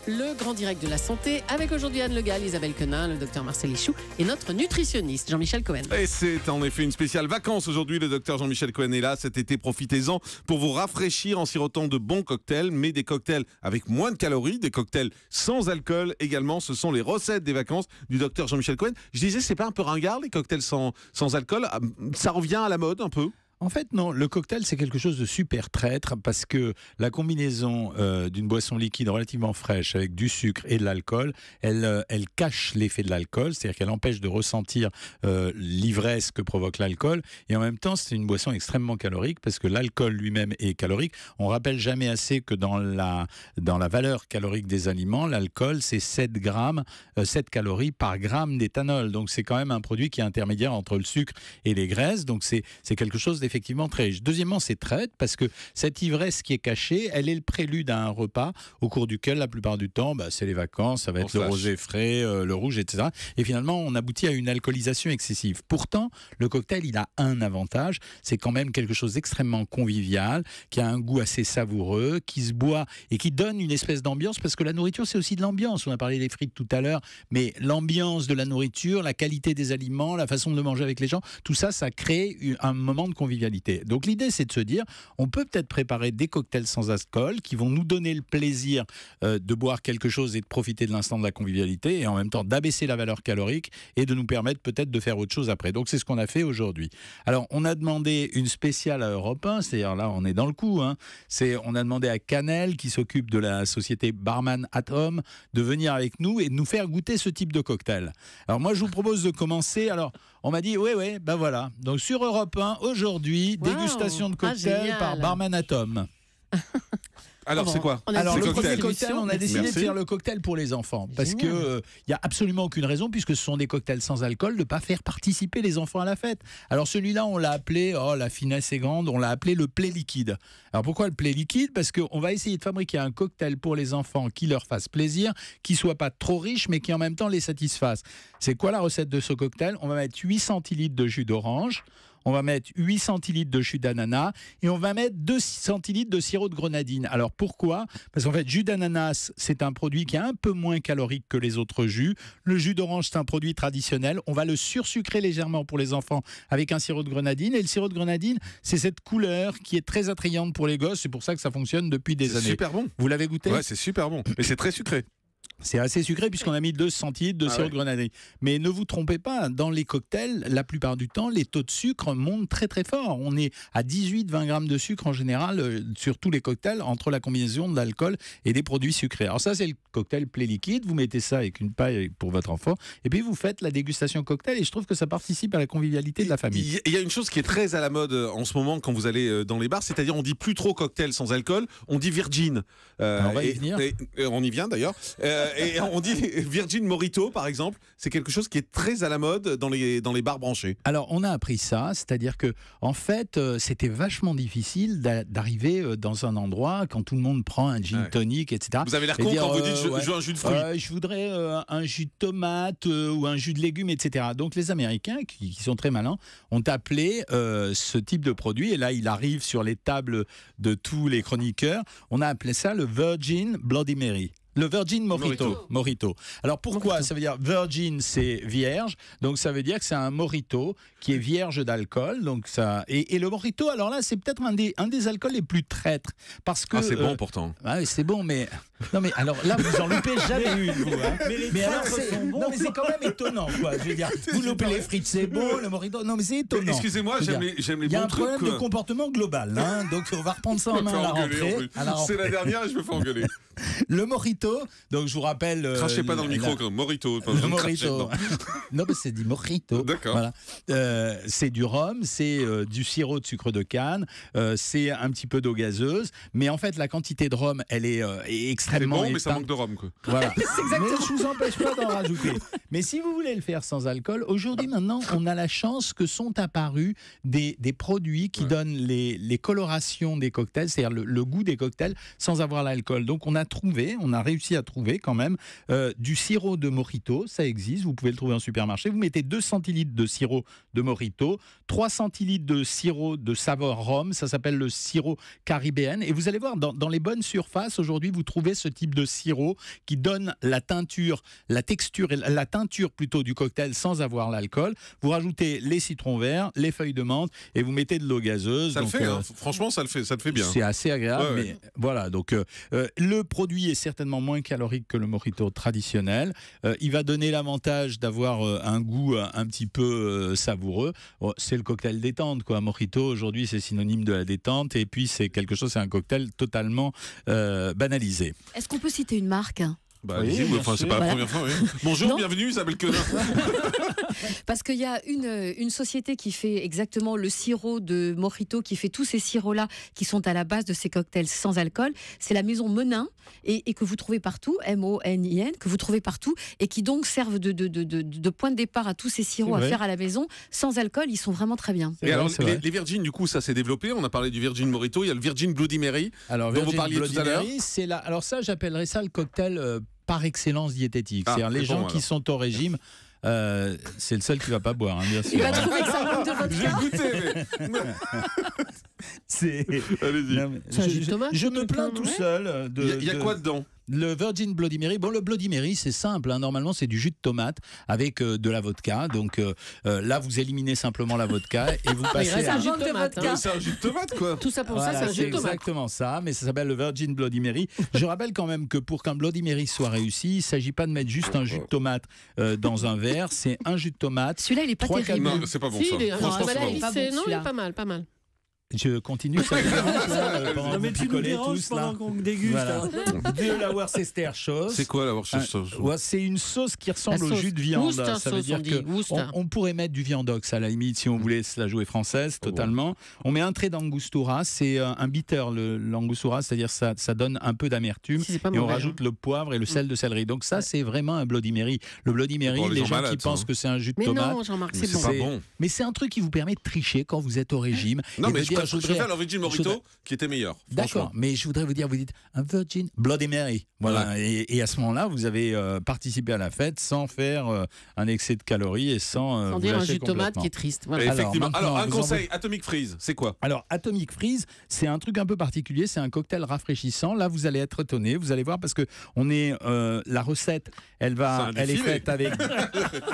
le grand direct de la santé avec aujourd'hui Anne Le Gall, Isabelle Quenin, le docteur Marcel Ichou et notre nutritionniste Jean-Michel Cohen. Et c'est en effet une spéciale vacances aujourd'hui. Le docteur Jean-Michel Cohen est là cet été. Profitez-en pour vous rafraîchir en sirotant de bons cocktails, mais des cocktails avec moins de calories, des cocktails sans alcool également. Ce sont les recettes des vacances du docteur Jean-Michel Cohen. Je disais, c'est pas un peu ringard les cocktails sans alcool? Ça revient à la mode un peu? En fait, non. Le cocktail, c'est quelque chose de super traître parce que la combinaison d'une boisson liquide relativement fraîche avec du sucre et de l'alcool, elle cache l'effet de l'alcool, c'est-à-dire qu'elle empêche de ressentir l'ivresse que provoque l'alcool. Et en même temps, c'est une boisson extrêmement calorique parce que l'alcool lui-même est calorique. On rappelle jamais assez que dans la valeur calorique des aliments, l'alcool, c'est 7 calories par gramme d'éthanol. Donc, c'est quand même un produit qui est intermédiaire entre le sucre et les graisses. Donc, c'est quelque chose effectivement très riche. Deuxièmement, c'est traître parce que cette ivresse qui est cachée, elle est le prélude à un repas au cours duquel, la plupart du temps, c'est les vacances, ça va être le rosé frais, le rouge, etc. Et finalement, on aboutit à une alcoolisation excessive. Pourtant, le cocktail, il a un avantage, c'est quand même quelque chose d'extrêmement convivial, qui a un goût assez savoureux, qui se boit et qui donne une espèce d'ambiance, parce que la nourriture, c'est aussi de l'ambiance. On a parlé des frites tout à l'heure, mais l'ambiance de la nourriture, la qualité des aliments, la façon de le manger avec les gens, tout ça, ça crée un moment de convivialité. Donc l'idée, c'est de se dire, on peut peut-être préparer des cocktails sans alcool qui vont nous donner le plaisir de boire quelque chose et de profiter de l'instant de la convivialité et en même temps d'abaisser la valeur calorique et de nous permettre peut-être de faire autre chose après. Donc c'est ce qu'on a fait aujourd'hui. Alors on a demandé une spéciale à Europe 1, c'est-à-dire là on est dans le coup. On a demandé à Canel, qui s'occupe de la société Barman at Home, de venir avec nous et de nous faire goûter ce type de cocktail. Alors moi je vous propose de commencer. Alors on m'a dit ben voilà. Donc sur Europe 1 aujourd'hui, dégustation de cocktail par Barman at Home. Alors, c'est quoi? Alors, le premier cocktail, on a décidé de faire le cocktail pour les enfants. Parce qu'il n'y a absolument aucune raison, puisque ce sont des cocktails sans alcool, de ne pas faire participer les enfants à la fête. Alors, celui-là, on l'a appelé, la finesse est grande, on l'a appelé le Play Liquide. Alors, pourquoi le Play Liquide? Parce qu'on va essayer de fabriquer un cocktail pour les enfants qui leur fasse plaisir, qui ne soit pas trop riche, mais qui en même temps les satisfasse. C'est quoi la recette de ce cocktail? On va mettre 8 centilitres de jus d'orange. On va mettre 8 centilitres de jus d'ananas et on va mettre 2 centilitres de sirop de grenadine. Alors pourquoi? Parce qu'en fait, jus d'ananas, c'est un produit qui est un peu moins calorique que les autres jus. Le jus d'orange, c'est un produit traditionnel. On va le sursucrer légèrement pour les enfants avec un sirop de grenadine. Et le sirop de grenadine, c'est cette couleur qui est très attrayante pour les gosses. C'est pour ça que ça fonctionne depuis des années. C'est super bon. Vous l'avez goûté? Ouais, c'est super bon. Mais c'est très sucré. C'est assez sucré puisqu'on a mis 2 centilitres de sirop de grenadine. Mais ne vous trompez pas, dans les cocktails, la plupart du temps, les taux de sucre montent très très fort. On est à 18-20 grammes de sucre en général sur tous les cocktails entre la combinaison de l'alcool et des produits sucrés. Alors ça, c'est le cocktail Play Liquide. Vous mettez ça avec une paille pour votre enfant et puis vous faites la dégustation cocktail et je trouve que ça participe à la convivialité de la famille. Il y a une chose qui est très à la mode en ce moment quand vous allez dans les bars, c'est-à-dire on dit plus trop cocktail sans alcool, on dit Virgin. On va y venir. On y vient d'ailleurs. Et on dit Virgin Mojito, par exemple. C'est quelque chose qui est très à la mode dans les bars branchés. Alors, on a appris ça, c'est-à-dire que, en fait, c'était vachement difficile d'arriver dans un endroit quand tout le monde prend un gin tonic, etc. Vous avez l'air con quand vous dites je veux un jus de fruits. Je voudrais un jus de tomate ou un jus de légumes, etc. Donc, les Américains, qui sont très malins, ont appelé ce type de produit, et là, il arrive sur les tables de tous les chroniqueurs. On a appelé ça le Virgin Bloody Mary. Le Virgin Mojito. Alors pourquoi? Ça veut dire Virgin, c'est vierge, donc ça veut dire que c'est un Mojito qui est vierge d'alcool. Donc ça et le Mojito, alors là, c'est peut-être un des alcools les plus traîtres parce que c'est bon pourtant. Ah, c'est bon, mais non, mais alors là, vous en loupez jamais une, vous. Mais alors non, mais c'est quand même étonnant, quoi. Je veux dire, vous loupez les frites, c'est bon, le Mojito, non, mais c'est étonnant. Excusez-moi, j'aime les bons trucs. Il y a un problème de comportement global, donc on va reprendre ça en main à la rentrée. C'est la dernière et je me fais engueuler. Le Mojito, donc je vous rappelle... Crachez pas dans le micro, Mojito. Le Mojito. Non, mais c'est dit Mojito. D'accord. Voilà. C'est du rhum, c'est du sirop de sucre de canne, c'est un petit peu d'eau gazeuse, mais en fait, la quantité de rhum, elle est extrêmement... C'est bon, mais ça manque de rhum, quoi. Voilà. Mais je vous empêche pas d'en rajouter. Mais si vous voulez le faire sans alcool, aujourd'hui, maintenant, on a la chance que sont apparus des produits qui donnent les colorations des cocktails, c'est-à-dire le goût des cocktails sans avoir l'alcool. Donc, on a on a réussi à trouver quand même du sirop de mojito, ça existe, vous pouvez le trouver en supermarché. Vous mettez 2 centilitres de sirop de mojito, 3 centilitres de sirop de saveur rhum, ça s'appelle le sirop caribéen. Et vous allez voir, dans les bonnes surfaces, aujourd'hui, vous trouvez ce type de sirop qui donne la texture et la teinture plutôt du cocktail sans avoir l'alcool. Vous rajoutez les citrons verts, les feuilles de menthe et vous mettez de l'eau gazeuse. Ça le fait, franchement, ça le fait bien. C'est assez agréable, Ouais, mais voilà. Donc, le produit est certainement moins calorique que le mojito traditionnel. Il va donner l'avantage d'avoir un goût un petit peu savoureux. Bon, c'est le cocktail détente, quoi. Mojito, aujourd'hui, c'est synonyme de la détente. Et puis, c'est un cocktail totalement banalisé. Est-ce qu'on peut citer une marque ? Bah, Oui, allez-y, bien c'est sûr. pas la Voilà. première fois. Oui. Bonjour, Non. bienvenue, Isabelle Quenin. Parce qu'il y a une société qui fait exactement le sirop de mojito, qui fait tous ces sirops-là qui sont à la base de ces cocktails sans alcool. C'est la maison Menin et que vous trouvez partout, M-O-N-I-N, que vous trouvez partout et qui donc servent de point de départ à tous ces sirops à faire à la maison sans alcool. Ils sont vraiment très bien. Et alors, les Virgin, du coup, ça s'est développé. On a parlé du Virgin Mojito, il y a le Virgin Bloody Mary. Alors, dont vous Virgin parliez Bloody tout à l'heure. Mary, alors ça, j'appellerais ça le cocktail par excellence diététique. Ah, C'est-à-dire les c'est bon, gens qui alors. sont au régime, c'est le seul qui va pas boire, hein, bien sûr. Il va trouver que ça manque de J'ai vodka. goûté, mais... Allez-y. Non, mais C'est un jus de tomate, je ce me plains truc-là, tout ouais. seul Il y a quoi dedans? Le Virgin Bloody Mary. Bon, le Bloody Mary, c'est simple. Hein. Normalement, c'est du jus de tomate avec de la vodka. Donc là, vous éliminez simplement la vodka et vous Il passez reste à... un jus de manque de tomate. vodka. hein. C'est un jus de tomate, quoi. Tout ça pour Voilà, ça, c'est un jus c'est de tomate. exactement ça, mais ça s'appelle le Virgin Bloody Mary. Je rappelle quand même que pour qu'un Bloody Mary soit réussi, il ne s'agit pas de mettre juste un jus de tomate dans un verre. C'est un jus de tomate. Celui-là, il est pas 3, terrible. Non, c'est pas bon, Si, ça. il est, Franchement, non, c'est là, pas il est bon. pas bon, non, il est celui-là. pas mal, pas mal. Je continue, ça vous dérange, là, pendant Non, mais que vous tu nous picolez déranges tous, là. pendant qu'on déguste. Voilà. hein. De la Worcestershire. C'est quoi la Worcestershire sauce? Ouais, c'est une sauce qui ressemble La au sauce. jus de viande. Worcester Ça veut sauce, dire on dit. que Worcester. on pourrait mettre du viandox à la limite si on voulait se la jouer française totalement. On met un trait d'angostura, c'est un bitter l'angostura, c'est-à-dire ça donne un peu d'amertume Si, c'est pas et on mauvais, rajoute le poivre et le sel de céleri. Donc ça c'est vraiment un Bloody Mary. Le Bloody Mary, pour les les gens gens malades, qui ça, pensent hein. que c'est un jus de Mais tomate. non, Jean-Marc, Mais c'est c'est bon. pas C'est- bon. Mais c'est un truc qui vous permet de tricher quand vous êtes au régime. Non, et mais de dire, je préfère le Virgin je voudrais- Mojito qui était meilleur. D'accord, Franchement. mais je voudrais vous dire, vous dites un Virgin Bloody Mary. Voilà, et à ce moment-là, vous avez participé à la fête sans faire un excès de calories et sans Sans vous dire un lâcher jus de tomate complètement. qui est triste. Et Voilà. effectivement. maintenant, Alors, un vous conseil, Atomic Freeze, c'est quoi? Alors, Atomic Freeze, c'est un truc un peu particulier, c'est un cocktail rafraîchissant. Là, vous allez être étonné, vous allez voir, parce que on est la recette, elle C'est un est défilé. faite avec.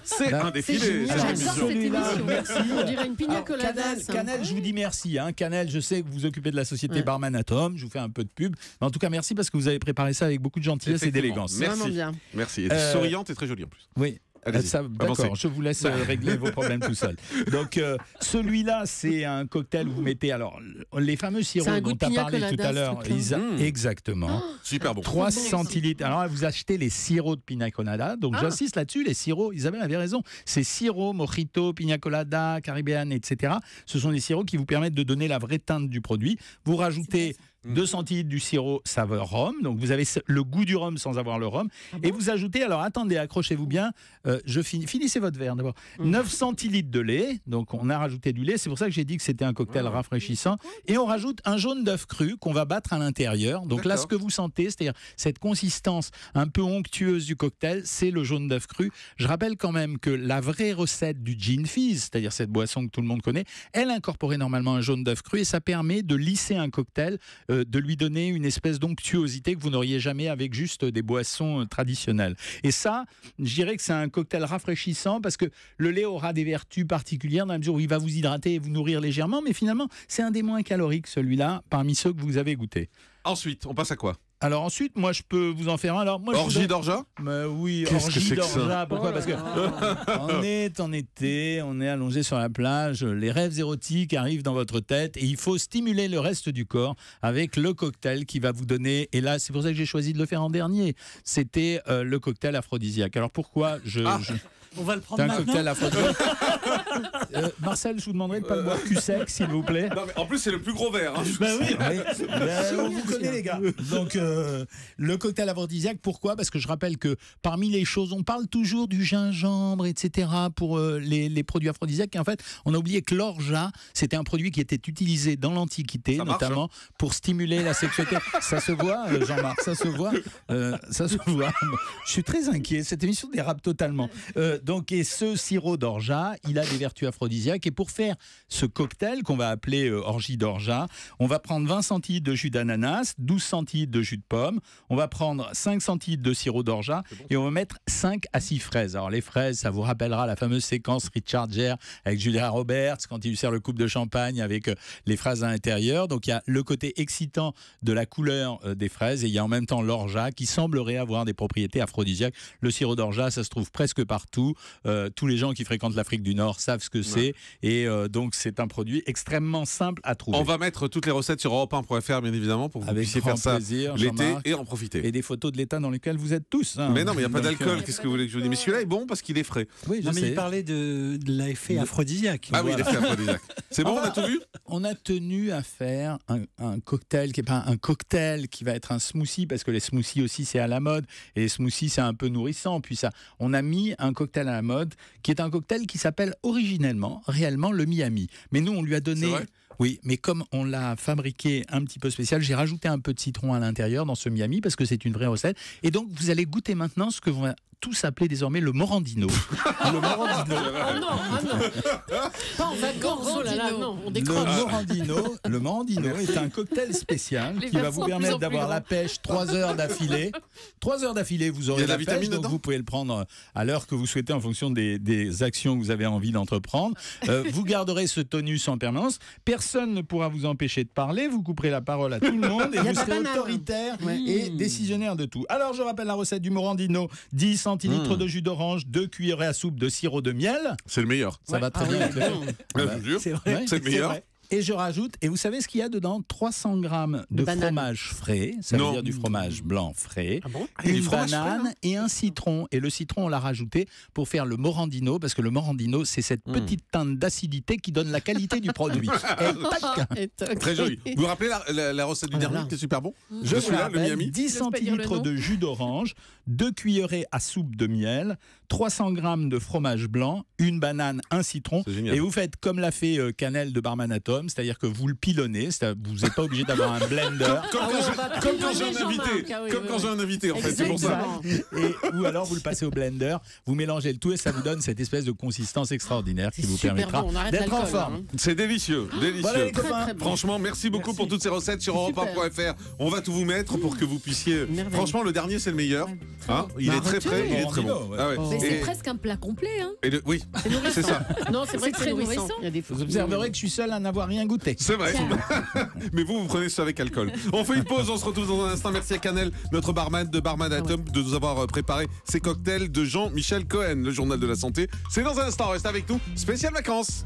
C'est Là, un C'est défilé. génial, cette j'adore émission. cette Celui-là, émission. merci. On dirait une pina Alors, colada. ça. Canel, je vous dis merci. Hein. Canel, je sais que vous vous occupez de la société Ouais. Barman Atom, je vous fais un peu de pub. Mais en tout cas, merci parce que vous avez préparé ça avec beaucoup de gentillesse et Effectivement. d'élégance. Merci. Vraiment bien. Merci. Elle est souriante et très jolie en plus. Oui. Allez-y, Ça, avancez. d'accord, je vous laisse régler vos problèmes tout seul. Donc, celui-là, c'est un cocktail où vous mettez alors les fameux sirops C'est un goût dont de tu as pina parlé tout colada, à l'heure. ce truc-là. Isa. Mmh. Exactement. Super bon. 3 centilitres. Alors là, vous achetez les sirops de pina colada. Donc, j'insiste là-dessus, les sirops, Isabelle avait raison. C'est sirop, mojito, pina colada, caribéan, etc. Ce sont des sirops qui vous permettent de donner la vraie teinte du produit. Vous rajoutez 2 centilitres du sirop saveur rhum. Donc, vous avez le goût du rhum sans avoir le rhum. Et vous ajoutez, alors attendez, accrochez-vous bien. Finissez votre verre d'abord. 9 centilitres de lait. Donc, on a rajouté du lait. C'est pour ça que j'ai dit que c'était un cocktail rafraîchissant. Et on rajoute un jaune d'œuf cru qu'on va battre à l'intérieur. Donc là, D'accord. ce que vous sentez, c'est-à-dire cette consistance un peu onctueuse du cocktail, c'est le jaune d'œuf cru. Je rappelle quand même que la vraie recette du gin fizz, c'est-à-dire cette boisson que tout le monde connaît, elle incorporait normalement un jaune d'œuf cru et ça permet de lisser un cocktail, de lui donner une espèce d'onctuosité que vous n'auriez jamais avec juste des boissons traditionnelles. Et ça, je dirais que c'est un cocktail rafraîchissant parce que le lait aura des vertus particulières dans la mesure où il va vous hydrater et vous nourrir légèrement, mais finalement, c'est un des moins caloriques, celui-là, parmi ceux que vous avez goûtés. Ensuite, on passe à quoi? Alors ensuite, moi je peux vous en faire un. Alors moi, je vous Orgie donne- d'orgeat? Mais oui, Qu'est-ce que orgie c'est que ça d'orgeat. Pourquoi? Parce que on est en été, on est allongé sur la plage, les rêves érotiques arrivent dans votre tête et il faut stimuler le reste du corps avec le cocktail qui va vous donner. Et là, c'est pour ça que j'ai choisi de le faire en dernier. C'était le cocktail aphrodisiaque. Alors pourquoi On va le prendre C'est un maintenant. cocktail aphrodisiaque. Marcel, je vous demanderai de pas le boire cul sec, s'il vous plaît. Non, mais en plus, c'est le plus gros verre. Hein. Ben oui. On vous connaît, les gars. Donc, le cocktail aphrodisiaque, pourquoi? Parce que je rappelle que parmi les choses, on parle toujours du gingembre, etc. pour les produits aphrodisiaques. Et en fait, on a oublié que l'orgeat, c'était un produit qui était utilisé dans l'Antiquité, Ça marche, notamment pour stimuler la sexualité. Ça se voit, Jean-Marc, ça se voit. Ça se voit. Je suis très inquiet. Cette émission dérape totalement. Donc, et ce sirop d'orgeat, il a des vertus aphrodisiaques. Et pour faire ce cocktail qu'on va appeler orgie d'orgeat, on va prendre 20 centilitres de jus d'ananas, 12 centilitres de jus de pomme. On va prendre 5 centilitres de sirop d'orgeat et on va mettre 5 à 6 fraises. Alors, les fraises, ça vous rappellera la fameuse séquence Richard Gere avec Julia Roberts quand il lui sert le coupe de champagne avec les fraises à l'intérieur. Donc, il y a le côté excitant de la couleur des fraises et il y a en même temps l'orgeat qui semblerait avoir des propriétés aphrodisiaques. Le sirop d'orgeat, ça se trouve presque partout. Tous les gens qui fréquentent l'Afrique du Nord savent ce que c'est et donc c'est un produit extrêmement simple à trouver. On va mettre toutes les recettes sur Europe1.fr, bien évidemment, pour que vous Avec puissiez grand faire ça plaisir, l'été Jean-Marc. et en profiter. Et des photos de l'état dans lequel vous êtes tous. Hein. Mais non, mais il n'y a pas Donc, d'alcool. Qu'est-ce que vous voulez que je vous dise? Mais celui-là est bon parce qu'il est frais. Oui, je Non, mais sais. il parlait de l'effet aphrodisiaque. Ah oui, il est frais aphrodisiaque. C'est bon, on a tout vu? On a tenu à faire un cocktail qui n'est pas un cocktail, qui va être un smoothie, parce que les smoothies aussi c'est à la mode, et les smoothies c'est un peu nourrissant. Puis ça, on a mis un cocktail à la mode, qui est un cocktail qui s'appelle originellement, réellement, le Miami. Mais nous, on lui a donné... C'est vrai ? Oui, mais comme on l'a fabriqué un petit peu spécial, j'ai rajouté un peu de citron à l'intérieur dans ce Miami, parce que c'est une vraie recette. Et donc, vous allez goûter maintenant ce que vont tous appeler désormais le Morandino. Le Morandino. Oh non, ah non. Pas en vacances, oh là là, non, on Le décroche. Morandino est un cocktail spécial Les qui va verres vous sont de permettre plus en plus d'avoir la grands. pêche 3 heures d'affilée. 3 heures d'affilée, vous Il y aurez a de la la pêche, vitamine donc dedans vous pouvez le prendre à l'heure que vous souhaitez en fonction des actions que vous avez envie d'entreprendre. Vous garderez ce tonus en permanence. Personne ne pourra vous empêcher de parler. Vous couperez la parole à tout le monde et Il y a vous pas serez banane. autoritaire et décisionnaire de tout. Alors, je rappelle la recette du Morandino. 10 centilitres de jus d'orange, 2 cuillerées à soupe de sirop de miel. C'est le meilleur. Ça va très bien avec le Je vous jure. C'est vrai. Ouais, C'est le meilleur. vrai. Et je rajoute, et vous savez ce qu'il y a dedans? 300 grammes de Banane. fromage frais, ça veut Non. dire du fromage blanc frais, Ah bon? il y a du une fromage frais, banane et un citron. Et le citron, on l'a rajouté pour faire le Morandino, parce que le Morandino, c'est cette petite teinte d'acidité qui donne la qualité du produit. Et tac, Et toc. Très joli. Vous vous rappelez la recette du Oh là dernier là. qui est super bon? je vous celui-là, le rappelle, Miami. 10 J'ose pas dire le centilitres nom. de jus d'orange, 2 cuillerées à soupe de miel, 300 grammes de fromage blanc, une banane, un citron. C'est génial. Et vous faites comme l'a fait Canel de Barman Atom, c'est-à-dire que vous le pilonnez, vous n'êtes pas obligé d'avoir un blender. Comme Ah ouais, on va quand j'ai un pilonner invité. Jean-Marc. Ah oui, Comme oui, quand oui. j'ai un invité, en fait. C'est pour ça. Exactement. Ou alors vous le passez au blender, vous mélangez le tout et ça vous donne cette espèce de consistance extraordinaire qui C'est vous super permettra bon, on arrête d'être en l'alcool, forme. hein. C'est délicieux. Délicieux. Voilà les copains. Très, très bon. Franchement, merci beaucoup pour toutes ces recettes sur Super. Europe1.fr. On va tout vous mettre pour que vous puissiez. Merveille. Franchement, le dernier, c'est le meilleur. Hein, il est très frais, il est très bon. Morandino, ouais. Ah ouais. Oh. Mais c'est Et- presque un plat complet. Hein. oui, c'est ça. Non, c'est vrai C'est que très c'est nourrissant. nourrissant. Il y a des Vous observerez que je suis seul à n'avoir rien goûté. C'est vrai. Mais vous prenez ça avec alcool. On fait une pause, on se retrouve dans un instant. Merci à Canel, notre barman de Barman Atom, de nous avoir préparé ces cocktails de Jean-Michel Cohen. Le journal de la santé, c'est dans un instant. Reste avec nous. Spécial vacances.